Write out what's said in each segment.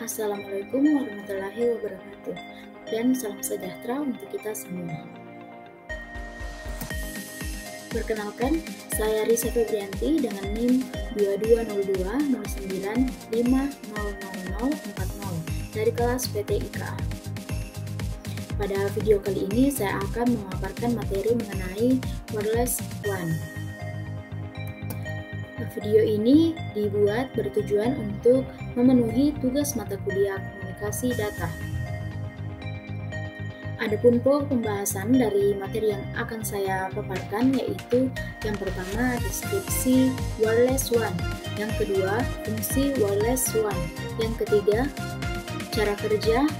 Assalamualaikum warahmatullahi wabarakatuh, dan salam sejahtera untuk kita semua. Perkenalkan, saya Risa Febrianti dengan NIM 220209500040 dari kelas PTIKA. Pada video kali ini saya akan memaparkan materi mengenai wireless WAN. Video ini dibuat bertujuan untuk memenuhi tugas mata kuliah komunikasi data. Adapun pembahasan dari materi yang akan saya paparkan yaitu yang pertama deskripsi wireless WAN, yang kedua fungsi wireless WAN, yang ketiga cara kerja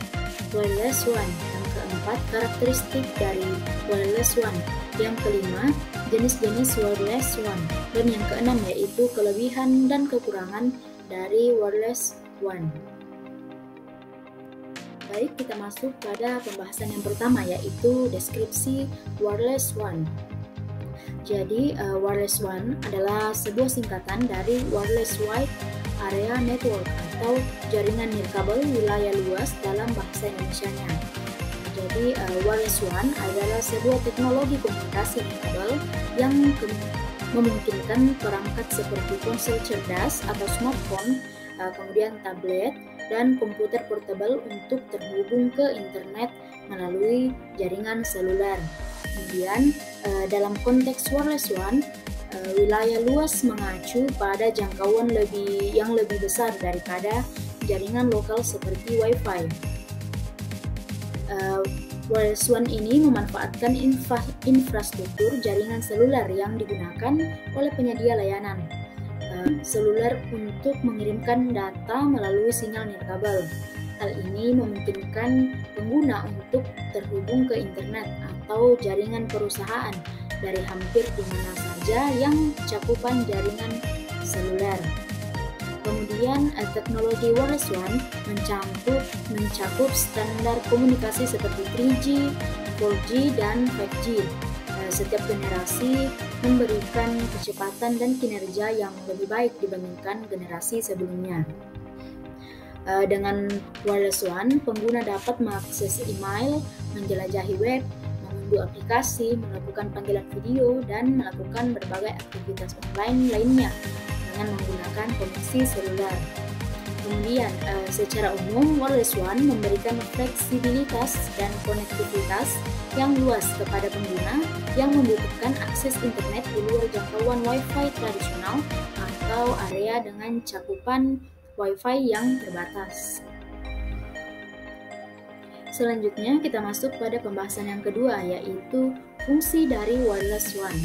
wireless WAN, yang keempat karakteristik dari wireless WAN, yang kelima jenis-jenis wireless WAN, dan yang keenam yaitu kelebihan dan kekurangan dari wireless WAN. Baik, kita masuk pada pembahasan yang pertama yaitu deskripsi wireless WAN. Jadi, wireless WAN adalah sebuah singkatan dari Wireless Wide Area Network atau jaringan nirkabel wilayah luas dalam bahasa Indonesianya. Jadi, wireless WAN adalah sebuah teknologi komunikasi nirkabel yang memungkinkan perangkat seperti ponsel cerdas atau smartphone, kemudian tablet, dan komputer portable untuk terhubung ke internet melalui jaringan seluler. Kemudian, dalam konteks wireless WAN, wilayah luas mengacu pada jangkauan yang lebih besar daripada jaringan lokal seperti Wi-Fi. Wireless WAN ini memanfaatkan infrastruktur jaringan seluler yang digunakan oleh penyedia layanan seluler untuk mengirimkan data melalui sinyal nirkabel. Hal ini memungkinkan pengguna untuk terhubung ke internet atau jaringan perusahaan dari hampir di mana saja yang cakupan jaringan seluler. Kemudian, teknologi wireless WAN mencakup standar komunikasi seperti 3G, 4G, dan 5G. Setiap generasi memberikan kecepatan dan kinerja yang lebih baik dibandingkan generasi sebelumnya. Dengan wireless WAN, pengguna dapat mengakses email, menjelajahi web, mengunduh aplikasi, melakukan panggilan video, dan melakukan berbagai aktivitas online lainnya dengan menggunakan koneksi seluler. Kemudian, secara umum, wireless WAN memberikan fleksibilitas dan konektivitas yang luas kepada pengguna yang membutuhkan akses internet di luar jangkauan Wi-Fi tradisional atau area dengan cakupan Wi-Fi yang terbatas. Selanjutnya, kita masuk pada pembahasan yang kedua, yaitu fungsi dari wireless WAN.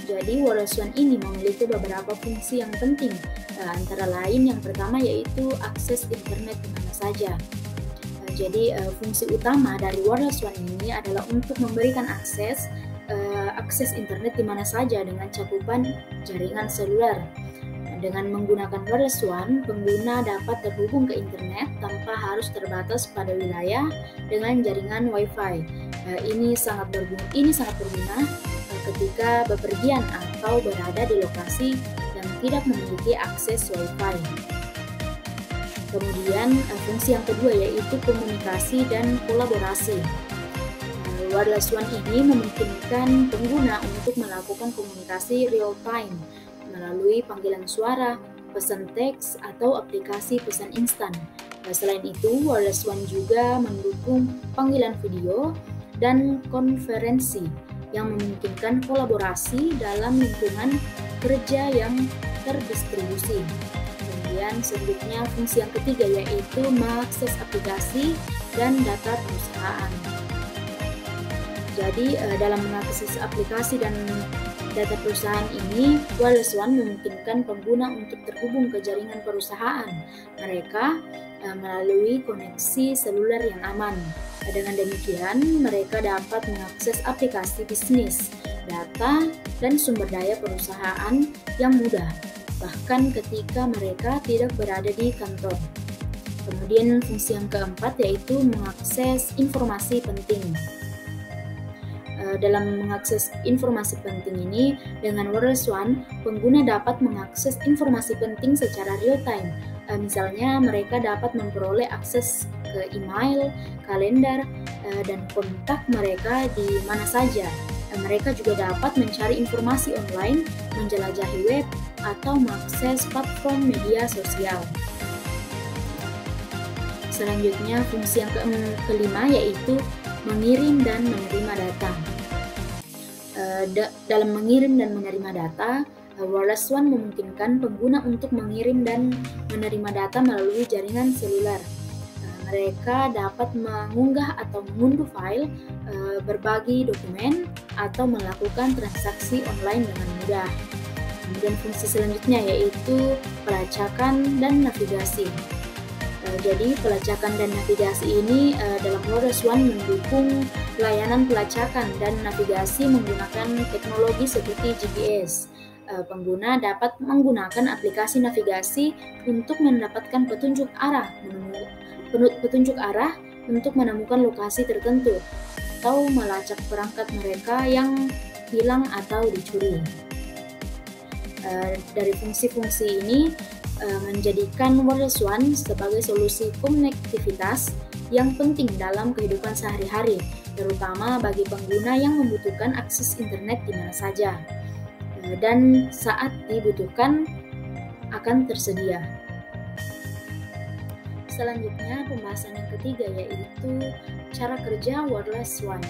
Jadi, wireless WAN ini memiliki beberapa fungsi yang penting, antara lain yang pertama yaitu akses internet di mana saja. Jadi, fungsi utama dari wireless WAN ini adalah untuk memberikan akses internet di mana saja dengan cakupan jaringan seluler. Dengan menggunakan wireless WAN, pengguna dapat terhubung ke internet tanpa harus terbatas pada wilayah dengan jaringan Wi-Fi. Ini sangat berguna ketika bepergian atau berada di lokasi yang tidak memiliki akses Wi-Fi. Kemudian, fungsi yang kedua yaitu komunikasi dan kolaborasi. Wireless WAN ini memungkinkan pengguna untuk melakukan komunikasi real time melalui panggilan suara, pesan teks, atau aplikasi pesan instan. Selain itu, wireless WAN juga mendukung panggilan video dan konferensi yang memungkinkan kolaborasi dalam lingkungan kerja yang terdistribusi. Kemudian selanjutnya fungsi yang ketiga yaitu mengakses aplikasi dan data perusahaan. Jadi dalam mengakses aplikasi dan data perusahaan ini, wireless WAN memungkinkan pengguna untuk terhubung ke jaringan perusahaan mereka melalui koneksi seluler yang aman. Dengan demikian, mereka dapat mengakses aplikasi bisnis, data, dan sumber daya perusahaan yang mudah, bahkan ketika mereka tidak berada di kantor. Kemudian fungsi yang keempat yaitu mengakses informasi penting. Dalam mengakses informasi penting ini, dengan Wireless WAN, pengguna dapat mengakses informasi penting secara real time. Misalnya, mereka dapat memperoleh akses ke email, kalender, dan kontak mereka di mana saja. Mereka juga dapat mencari informasi online, menjelajahi web, atau mengakses platform media sosial. Selanjutnya, fungsi yang kelima yaitu mengirim dan menerima data. Dalam mengirim dan menerima data, Wireless WAN memungkinkan pengguna untuk mengirim dan menerima data melalui jaringan seluler. Mereka dapat mengunggah atau mengunduh file, berbagi dokumen, atau melakukan transaksi online dengan mudah. Kemudian fungsi selanjutnya yaitu pelacakan dan navigasi. Jadi pelacakan dan navigasi ini dalam Wireless WAN mendukung layanan pelacakan dan navigasi menggunakan teknologi seperti GPS. Pengguna dapat menggunakan aplikasi navigasi untuk mendapatkan petunjuk arah untuk menemukan lokasi tertentu atau melacak perangkat mereka yang hilang atau dicuri. Dari fungsi-fungsi ini menjadikan Wireless WAN sebagai solusi konektivitas yang penting dalam kehidupan sehari-hari, terutama bagi pengguna yang membutuhkan akses internet di mana saja dan saat dibutuhkan akan tersedia. Selanjutnya, pembahasan yang ketiga yaitu cara kerja Wireless WAN.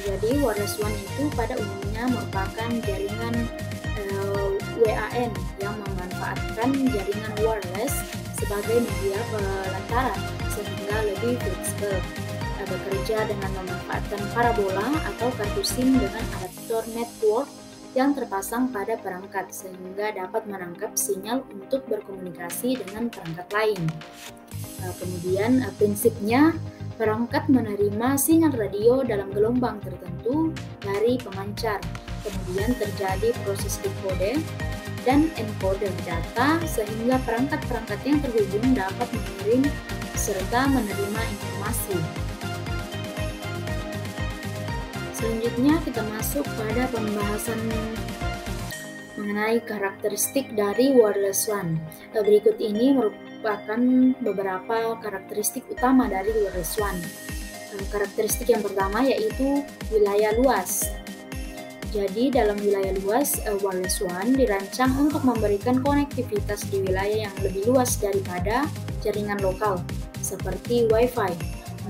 Jadi Wireless WAN itu pada umumnya merupakan jaringan WAN yang memanfaatkan jaringan wireless sebagai media pelantara sehingga lebih fleksibel, bekerja dengan memanfaatkan parabola atau kartu SIM dengan adaptor network yang terpasang pada perangkat sehingga dapat menangkap sinyal untuk berkomunikasi dengan perangkat lain. Kemudian prinsipnya perangkat menerima sinyal radio dalam gelombang tertentu dari pemancar. Kemudian terjadi proses dekode dan enkode data sehingga perangkat-perangkat yang terhubung dapat mengirim serta menerima informasi. Selanjutnya kita masuk pada pembahasan mengenai karakteristik dari Wireless WAN. Berikut ini merupakan beberapa karakteristik utama dari Wireless WAN. Karakteristik yang pertama yaitu wilayah luas. Jadi dalam wilayah luas, Wireless WAN dirancang untuk memberikan konektivitas di wilayah yang lebih luas daripada jaringan lokal, seperti Wi-Fi.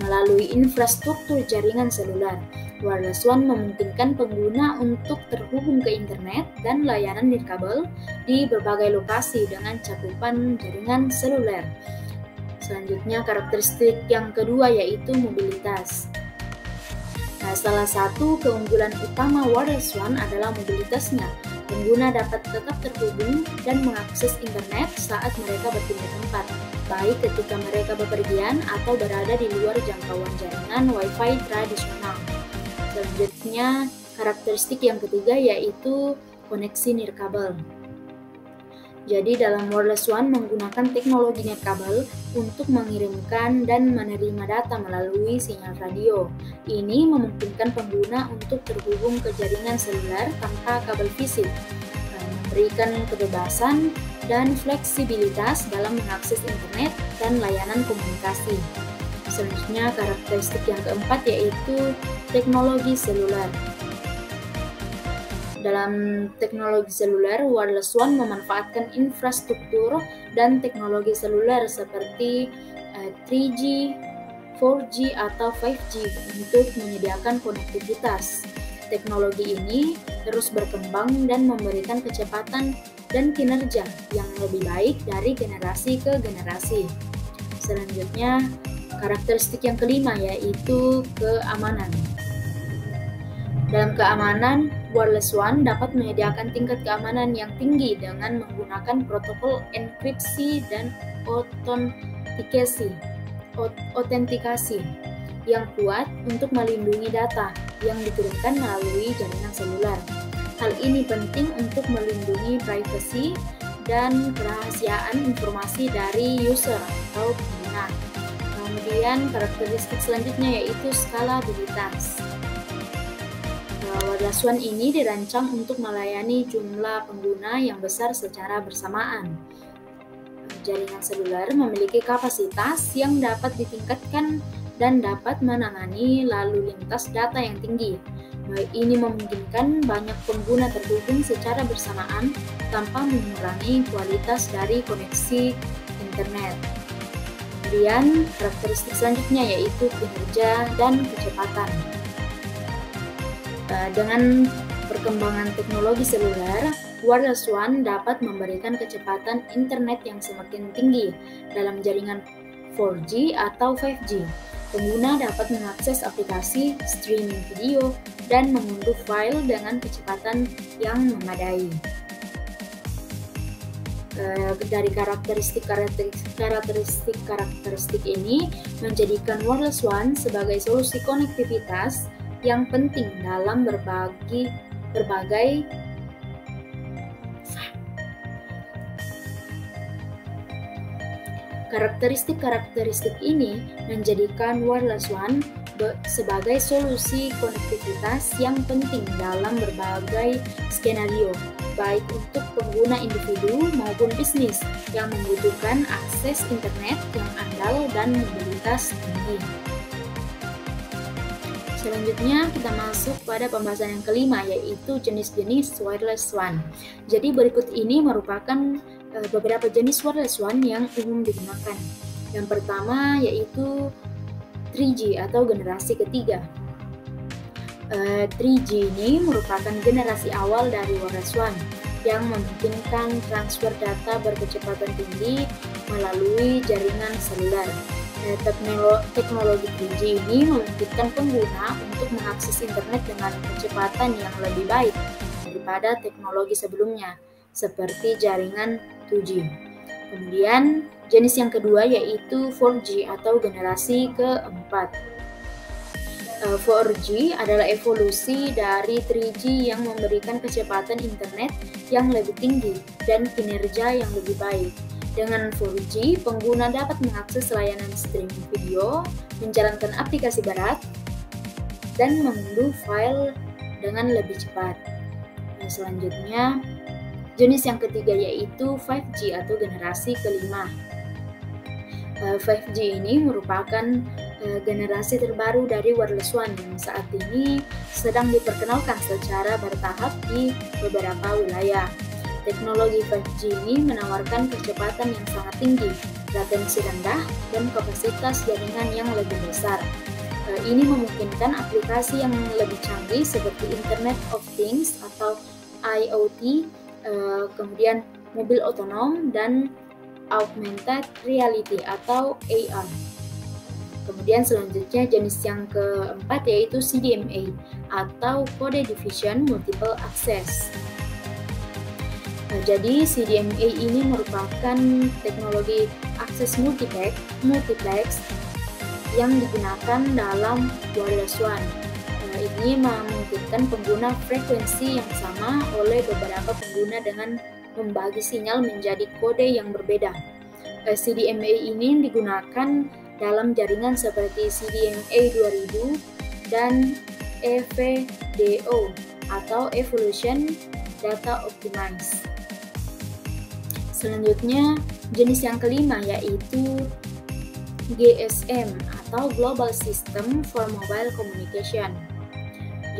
Melalui infrastruktur jaringan seluler, Wireless WAN memungkinkan pengguna untuk terhubung ke internet dan layanan nirkabel di berbagai lokasi dengan cakupan jaringan seluler. Selanjutnya, karakteristik yang kedua yaitu mobilitas. Salah satu keunggulan utama Wireless WAN adalah mobilitasnya. Pengguna dapat tetap terhubung dan mengakses internet saat mereka berpindah tempat, baik ketika mereka bepergian atau berada di luar jangkauan jaringan Wi-Fi tradisional. Selanjutnya, karakteristik yang ketiga yaitu koneksi nirkabel. Jadi dalam Wireless WAN menggunakan teknologi nirkabel untuk mengirimkan dan menerima data melalui sinyal radio. Ini memungkinkan pengguna untuk terhubung ke jaringan seluler tanpa kabel fisik, memberikan kebebasan dan fleksibilitas dalam mengakses internet dan layanan komunikasi. Selanjutnya, karakteristik yang keempat yaitu teknologi seluler. Dalam teknologi seluler, Wireless WAN memanfaatkan infrastruktur dan teknologi seluler seperti 3G, 4G, atau 5G untuk menyediakan konektivitas. Teknologi ini terus berkembang dan memberikan kecepatan dan kinerja yang lebih baik dari generasi ke generasi. Selanjutnya, karakteristik yang kelima yaitu keamanan. Dalam keamanan, Wireless WAN dapat menyediakan tingkat keamanan yang tinggi dengan menggunakan protokol enkripsi dan autentikasi yang kuat untuk melindungi data yang dikirimkan melalui jaringan seluler. Hal ini penting untuk melindungi privasi dan kerahasiaan informasi dari user atau pengguna. Kemudian karakteristik selanjutnya yaitu skalabilitas. Wireless WAN ini dirancang untuk melayani jumlah pengguna yang besar secara bersamaan. Jaringan seluler memiliki kapasitas yang dapat ditingkatkan dan dapat menangani lalu lintas data yang tinggi. Ini memungkinkan banyak pengguna terhubung secara bersamaan tanpa mengurangi kualitas dari koneksi internet. Kemudian, karakteristik selanjutnya yaitu kinerja dan kecepatan. Dengan perkembangan teknologi seluler, wireless WAN dapat memberikan kecepatan internet yang semakin tinggi dalam jaringan 4G atau 5G. Pengguna dapat mengakses aplikasi, streaming video, dan mengunduh file dengan kecepatan yang memadai. Dari karakteristik ini menjadikan wireless WAN sebagai solusi konektivitas yang penting dalam berbagai karakteristik ini menjadikan wireless WAN sebagai solusi konektivitas yang penting dalam berbagai skenario, baik untuk pengguna individu maupun bisnis yang membutuhkan akses internet yang andal dan mobilitas tinggi. Selanjutnya kita masuk pada pembahasan yang kelima, yaitu jenis-jenis wireless WAN. Jadi berikut ini merupakan beberapa jenis wireless WAN yang umum digunakan. Yang pertama yaitu 3G atau generasi ketiga. 3G ini merupakan generasi awal dari wireless WAN yang memungkinkan transfer data berkecepatan tinggi melalui jaringan seluler. Teknologi 3G ini memungkinkan pengguna untuk mengakses internet dengan kecepatan yang lebih baik daripada teknologi sebelumnya, seperti jaringan 2G. Kemudian, jenis yang kedua yaitu 4G atau generasi keempat. 4G adalah evolusi dari 3G yang memberikan kecepatan internet yang lebih tinggi dan kinerja yang lebih baik. Dengan 4G, pengguna dapat mengakses layanan streaming video, menjalankan aplikasi berat, dan mengunduh file dengan lebih cepat. Selanjutnya, jenis yang ketiga yaitu 5G atau generasi kelima. 5G ini merupakan generasi terbaru dari wireless WAN yang saat ini sedang diperkenalkan secara bertahap di beberapa wilayah. Teknologi 5G ini menawarkan kecepatan yang sangat tinggi, latensi rendah, dan kapasitas jaringan yang lebih besar. Ini memungkinkan aplikasi yang lebih canggih seperti Internet of Things atau IoT, kemudian mobil otonom, dan augmented reality atau AR. Kemudian selanjutnya jenis yang keempat yaitu CDMA atau Code Division Multiple Access. Jadi CDMA ini merupakan teknologi akses multiplex yang digunakan dalam wireless WAN. Ini memungkinkan pengguna frekuensi yang sama oleh beberapa pengguna dengan membagi sinyal menjadi kode yang berbeda. CDMA ini digunakan dalam jaringan seperti CDMA 2000 dan EVDO atau Evolution Data Optimize. Selanjutnya, jenis yang kelima yaitu GSM atau Global System for Mobile Communication.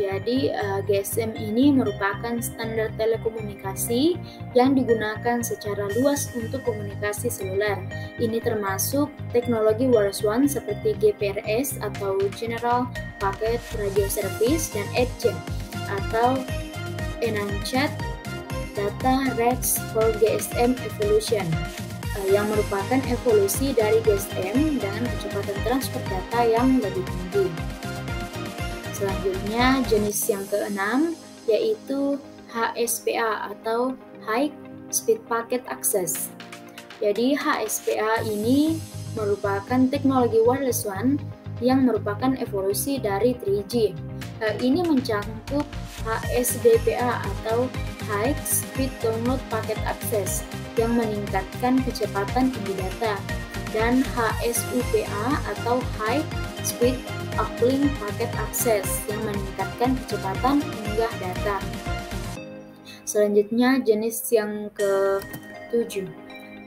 Jadi, GSM ini merupakan standar telekomunikasi yang digunakan secara luas untuk komunikasi seluler. Ini termasuk teknologi wireless WAN seperti GPRS atau General Packet Radio Service dan EDGE atau Enhanced Data Rates for GSM Evolution, yang merupakan evolusi dari GSM dengan kecepatan transfer data yang lebih tinggi. Selanjutnya, jenis yang keenam yaitu HSPA atau High Speed Packet Access. Jadi HSPA ini merupakan teknologi wireless WAN yang merupakan evolusi dari 3G. Ini mencakup HSDPA atau High Speed Download Packet Access yang meningkatkan kecepatan tinggi data, dan HSUPA atau High Speed uplink paket akses yang meningkatkan kecepatan unggah data. Selanjutnya jenis yang ke-7,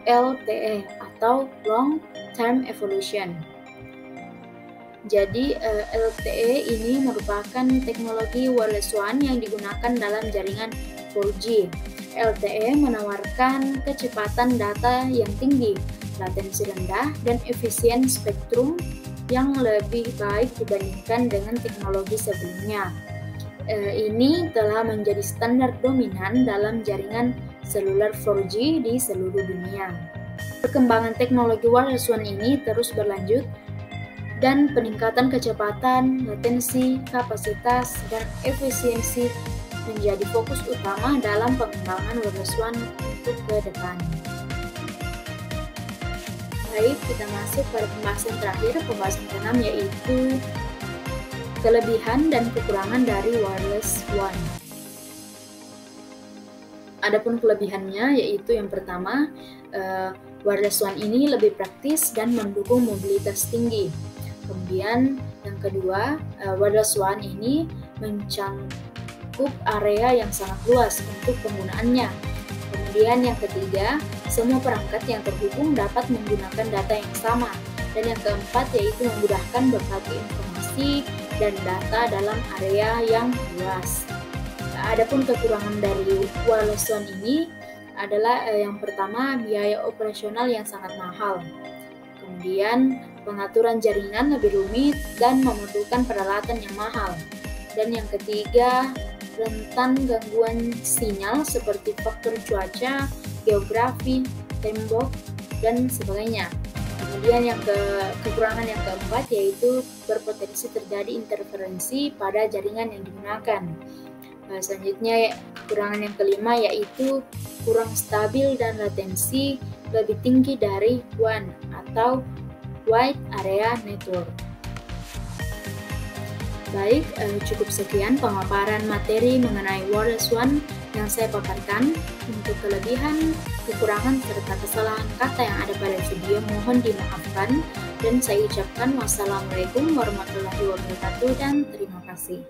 LTE atau Long Term Evolution. Jadi LTE ini merupakan teknologi wireless WAN yang digunakan dalam jaringan 4G. LTE menawarkan kecepatan data yang tinggi, latensi rendah, dan efisien spektrum yang lebih baik dibandingkan dengan teknologi sebelumnya. Ini telah menjadi standar dominan dalam jaringan seluler 4G di seluruh dunia. Perkembangan teknologi wireless WAN ini terus berlanjut, dan peningkatan kecepatan, latensi, kapasitas, dan efisiensi menjadi fokus utama dalam pengembangan wireless WAN untuk ke depan. Baik, kita masuk pada pembahasan terakhir, pembahasan ke-6, yaitu kelebihan dan kekurangan dari wireless WAN. Adapun kelebihannya yaitu yang pertama, wireless WAN ini lebih praktis dan mendukung mobilitas tinggi. Kemudian yang kedua, wireless WAN ini mencakup area yang sangat luas untuk penggunaannya. Kemudian yang ketiga, semua perangkat yang terhubung dapat menggunakan data yang sama. Dan yang keempat yaitu memudahkan berbagi informasi dan data dalam area yang luas. Adapun kekurangan dari wireless WAN ini adalah yang pertama, biaya operasional yang sangat mahal. Kemudian pengaturan jaringan lebih rumit dan membutuhkan peralatan yang mahal. Dan yang ketiga, rentan gangguan sinyal seperti faktor cuaca, geografi, tembok, dan sebagainya. Kemudian yang kekurangan yang keempat yaitu berpotensi terjadi interferensi pada jaringan yang digunakan. Selanjutnya kekurangan yang kelima yaitu kurang stabil dan latensi lebih tinggi dari WAN atau Wide Area Network. Baik, cukup sekian pemaparan materi mengenai wireless WAN yang saya paparkan. Untuk kelebihan, kekurangan, serta kesalahan kata yang ada pada video mohon dimaafkan, dan saya ucapkan wassalamualaikum warahmatullahi wabarakatuh dan terima kasih.